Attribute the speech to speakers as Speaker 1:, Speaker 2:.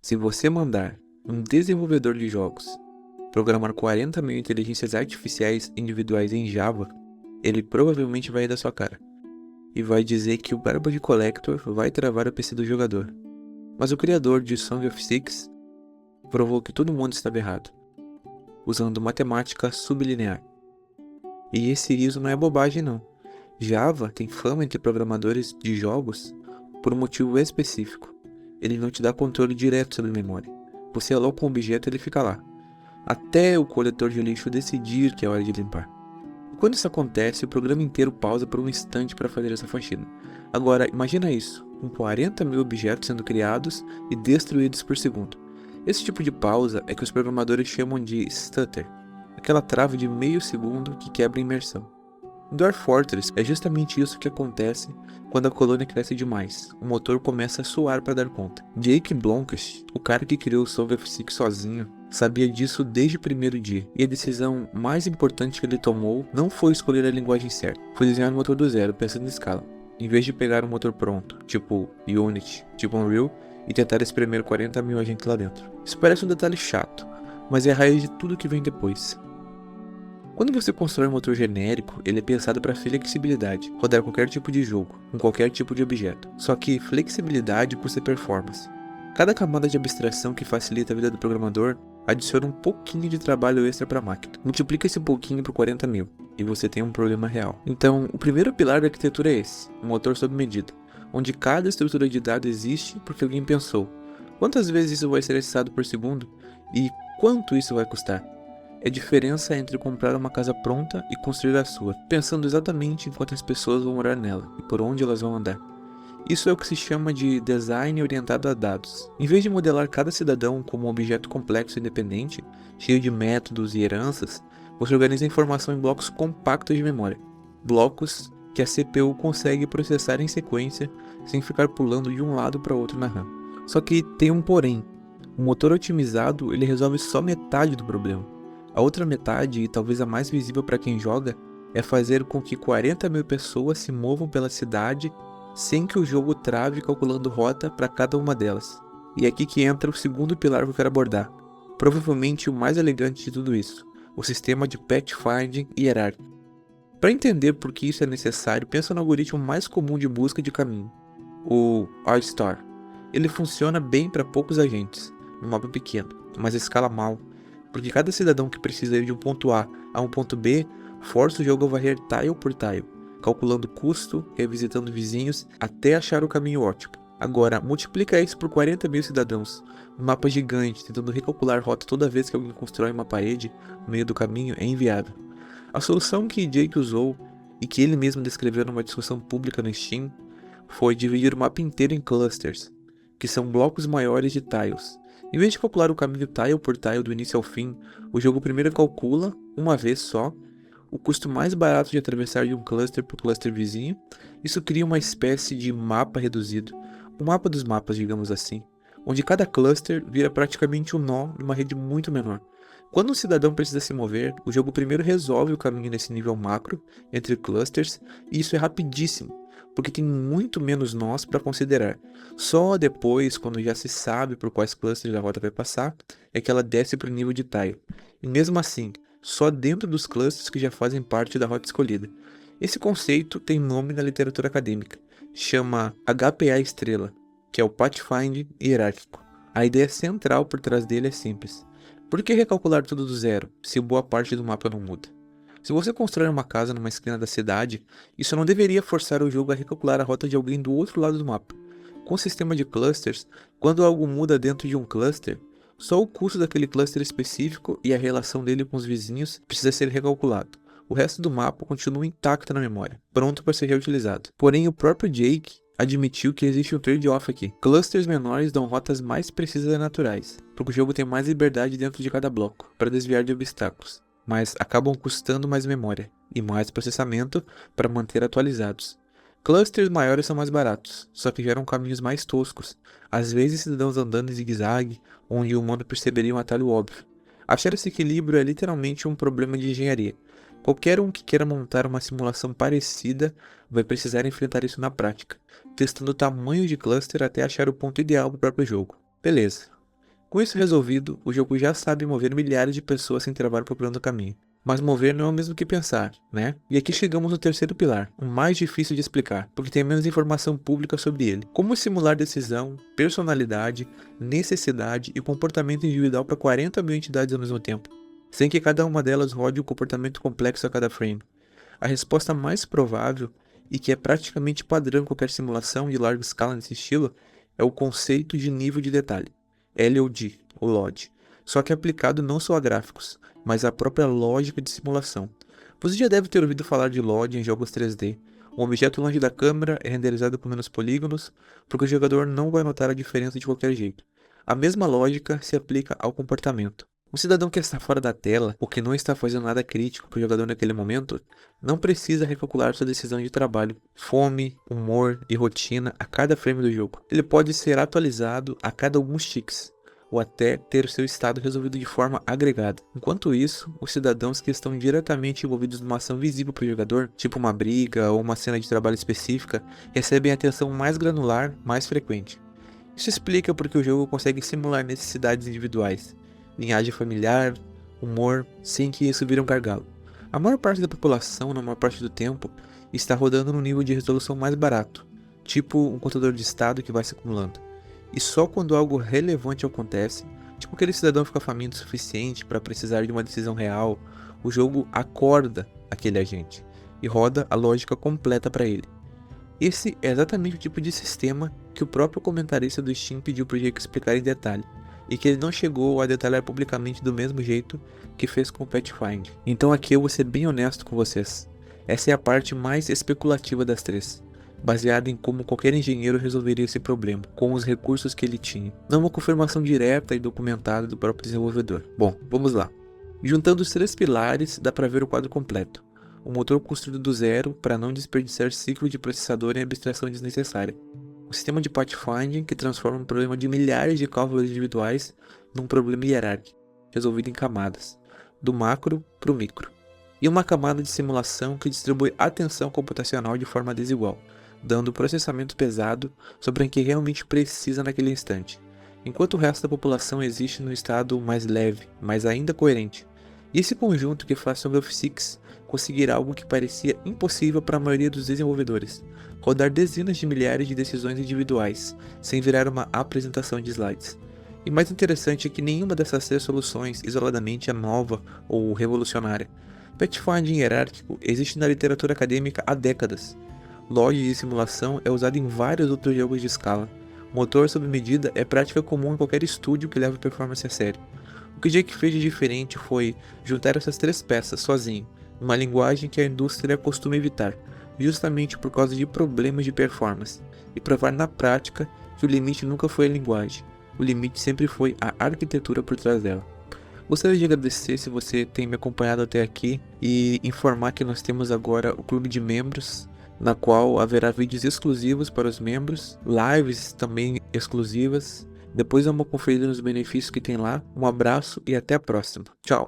Speaker 1: Se você mandar um desenvolvedor de jogos programar 40 mil inteligências artificiais individuais em Java, ele provavelmente vai ir da sua cara e vai dizer que o Garbage Collector vai travar o PC do jogador. Mas o criador de Song of Six provou que todo mundo estava errado, usando matemática sublinear. E esse ISO não é bobagem não. Java tem fama entre programadores de jogos por um motivo específico. Ele não te dá controle direto sobre a memória. Você aloca um objeto e ele fica lá, até o coletor de lixo decidir que é hora de limpar. E quando isso acontece, o programa inteiro pausa por um instante para fazer essa faxina. Agora, imagina isso, com 40 mil objetos sendo criados e destruídos por segundo. Esse tipo de pausa é que os programadores chamam de stutter, aquela trava de meio segundo que quebra a imersão. Em Dwarf Fortress é justamente isso que acontece quando a colônia cresce demais. O motor começa a suar para dar conta. Jake Blomqvist, o cara que criou o Song of Six sozinho, sabia disso desde o primeiro dia. E a decisão mais importante que ele tomou não foi escolher a linguagem certa. Foi desenhar o motor do zero, pensando em escala. Em vez de pegar um motor pronto, tipo Unity, tipo Unreal, e tentar espremer 40 mil agentes lá dentro. Isso parece um detalhe chato, mas é a raiz de tudo que vem depois. Quando você constrói um motor genérico, ele é pensado para flexibilidade, rodar qualquer tipo de jogo, com qualquer tipo de objeto. Só que flexibilidade por ser performance. Cada camada de abstração que facilita a vida do programador adiciona um pouquinho de trabalho extra para a máquina. Multiplica esse pouquinho por 40 mil, e você tem um problema real. Então, o primeiro pilar da arquitetura é esse, um motor sob medida, onde cada estrutura de dados existe porque alguém pensou. Quantas vezes isso vai ser acessado por segundo? E quanto isso vai custar? É a diferença entre comprar uma casa pronta e construir a sua, pensando exatamente em quantas pessoas vão morar nela e por onde elas vão andar. Isso é o que se chama de design orientado a dados. Em vez de modelar cada cidadão como um objeto complexo e independente, cheio de métodos e heranças, você organiza a informação em blocos compactos de memória. Blocos que a CPU consegue processar em sequência sem ficar pulando de um lado para outro na RAM. Só que tem um porém. O motor otimizado ele resolve só metade do problema. A outra metade, e talvez a mais visível para quem joga, é fazer com que 40 mil pessoas se movam pela cidade sem que o jogo trave calculando rota para cada uma delas. E é aqui que entra o segundo pilar que eu quero abordar, provavelmente o mais elegante de tudo isso, o sistema de pathfinding hierárquico. Para entender por que isso é necessário, pensa no algoritmo mais comum de busca de caminho, o R-Star. Ele funciona bem para poucos agentes, no mapa pequeno, mas escala mal. Porque cada cidadão que precisa ir de um ponto A a um ponto B, força o jogo a varrer tile por tile, calculando custo, revisitando vizinhos, até achar o caminho ótimo. Agora, multiplica isso por 40 mil cidadãos, um mapa gigante, tentando recalcular rota toda vez que alguém constrói uma parede no meio do caminho é inviável. A solução que Jake usou, e que ele mesmo descreveu numa discussão pública no Steam, foi dividir o mapa inteiro em clusters, que são blocos maiores de tiles. Em vez de calcular o caminho tile por tile do início ao fim, o jogo primeiro calcula, uma vez só, o custo mais barato de atravessar de um cluster para o cluster vizinho. Isso cria uma espécie de mapa reduzido, um mapa dos mapas, digamos assim, onde cada cluster vira praticamente um nó de uma rede muito menor. Quando um cidadão precisa se mover, o jogo primeiro resolve o caminho nesse nível macro, entre clusters, e isso é rapidíssimo, porque tem muito menos nós para considerar. Só depois, quando já se sabe por quais clusters a rota vai passar, é que ela desce para o nível de tile. E mesmo assim, só dentro dos clusters que já fazem parte da rota escolhida. Esse conceito tem nome na literatura acadêmica. Chama HPA estrela, que é o Pathfinding hierárquico. A ideia central por trás dele é simples. Por que recalcular tudo do zero, se boa parte do mapa não muda? Se você constrói uma casa numa esquina da cidade, isso não deveria forçar o jogo a recalcular a rota de alguém do outro lado do mapa. Com o sistema de clusters, quando algo muda dentro de um cluster, só o custo daquele cluster específico e a relação dele com os vizinhos precisa ser recalculado. O resto do mapa continua intacto na memória, pronto para ser reutilizado. Porém, o próprio Jake admitiu que existe um trade-off aqui. Clusters menores dão rotas mais precisas e naturais, porque o jogo tem mais liberdade dentro de cada bloco, para desviar de obstáculos, mas acabam custando mais memória e mais processamento para manter atualizados. Clusters maiores são mais baratos, só que geram caminhos mais toscos, às vezes cidadãos andando em zigue-zague, onde o humano perceberia um atalho óbvio. Achar esse equilíbrio é literalmente um problema de engenharia. Qualquer um que queira montar uma simulação parecida vai precisar enfrentar isso na prática, testando o tamanho de cluster até achar o ponto ideal para o próprio jogo. Beleza, Com isso resolvido, o jogo já sabe mover milhares de pessoas sem travar procurando o caminho. Mas mover não é o mesmo que pensar, né? E aqui chegamos no terceiro pilar, o mais difícil de explicar, porque tem menos informação pública sobre ele. Como simular decisão, personalidade, necessidade e comportamento individual para 40 mil entidades ao mesmo tempo, sem que cada uma delas rode um comportamento complexo a cada frame. A resposta mais provável, e que é praticamente padrão em qualquer simulação de larga escala nesse estilo, é o conceito de nível de detalhe, LOD, ou LOD, só que aplicado não só a gráficos, mas à própria lógica de simulação. Você já deve ter ouvido falar de LOD em jogos 3D. Um objeto longe da câmera é renderizado com menos polígonos, porque o jogador não vai notar a diferença de qualquer jeito. A mesma lógica se aplica ao comportamento. Um cidadão que está fora da tela, ou que não está fazendo nada crítico para o jogador naquele momento, não precisa recalcular sua decisão de trabalho, fome, humor e rotina a cada frame do jogo. Ele pode ser atualizado a cada alguns ticks, ou até ter seu estado resolvido de forma agregada. Enquanto isso, os cidadãos que estão diretamente envolvidos numa ação visível para o jogador, tipo uma briga ou uma cena de trabalho específica, recebem atenção mais granular, mais frequente. Isso explica porque o jogo consegue simular necessidades individuais, linhagem familiar, humor, sem que isso vire um gargalo. A maior parte da população, na maior parte do tempo, está rodando num nível de resolução mais barato, tipo um contador de estado que vai se acumulando. E só quando algo relevante acontece, tipo aquele cidadão fica faminto o suficiente para precisar de uma decisão real, o jogo acorda aquele agente e roda a lógica completa para ele. Esse é exatamente o tipo de sistema que o próprio comentarista do Steam pediu para o Jake explicar em detalhe, e que ele não chegou a detalhar publicamente do mesmo jeito que fez com o Pathfinder. Então aqui eu vou ser bem honesto com vocês. Essa é a parte mais especulativa das três, baseada em como qualquer engenheiro resolveria esse problema, com os recursos que ele tinha. Não uma confirmação direta e documentada do próprio desenvolvedor. Bom, vamos lá. Juntando os três pilares, dá para ver o quadro completo. O motor construído do zero para não desperdiçar ciclo de processador em abstração desnecessária. O sistema de pathfinding que transforma um problema de milhares de cálculos individuais num problema hierárquico, resolvido em camadas, do macro para o micro. E uma camada de simulação que distribui atenção computacional de forma desigual, dando processamento pesado sobre o que realmente precisa naquele instante, enquanto o resto da população existe no estado mais leve, mas ainda coerente. E esse conjunto que faz Song of Six conseguir algo que parecia impossível para a maioria dos desenvolvedores: rodar dezenas de milhares de decisões individuais, sem virar uma apresentação de slides. E mais interessante é que nenhuma dessas três soluções isoladamente é nova ou revolucionária. Pathfinding hierárquico existe na literatura acadêmica há décadas. Lógica de simulação é usado em vários outros jogos de escala. Motor sob medida é prática comum em qualquer estúdio que leva performance a sério. O que Jake fez de diferente foi juntar essas três peças sozinho, numa linguagem que a indústria costuma evitar, justamente por causa de problemas de performance, e provar na prática que o limite nunca foi a linguagem, o limite sempre foi a arquitetura por trás dela. Gostaria de agradecer se você tem me acompanhado até aqui e informar que nós temos agora o clube de membros, na qual haverá vídeos exclusivos para os membros, lives também exclusivas. Depois dá uma conferida nos benefícios que tem lá. Um abraço e até a próxima. Tchau!